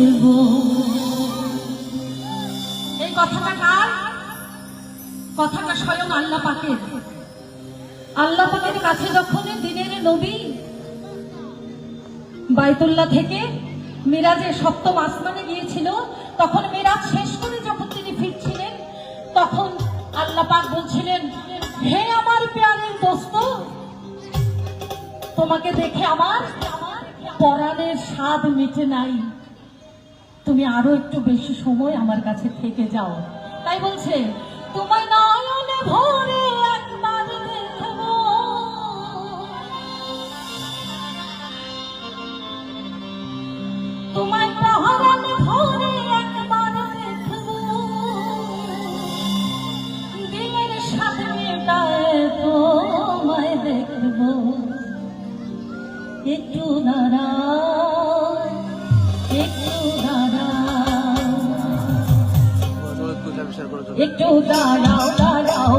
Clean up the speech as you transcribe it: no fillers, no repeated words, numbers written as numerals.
দেখব। এই কথাটা কার? কথাটা স্বয়ং আল্লাহ পাকের। আল্লাহ পাকের কাছে যখন দিনের নবী বাইতুল্লাহ থেকে মিরাজে সপ্তম আসমানে গিয়েছিল, তখন মিরাজ শেষ করে যখন তিনি ফিরছিলেন, তখন আল্লাহ পাক বলছিলেন, হে আমার প্যারের দোস্ত, তোমাকে দেখে আমার পরাণের স্বাদ মিটে নাই, তুমি আরো একটু বেশি সময় আমার কাছে থেকে যাও। তাই বলছে, তোমায় নয়নে ভরে একবার দেখব, তোমায় পরাণে ভরে একবার দেখব, দিলের সাথে মেটায় তোমায় দেখব, একটু দাঁড়াও, একটু দাঁড়াও, একটু দাঁড়াও, দাঁড়াও।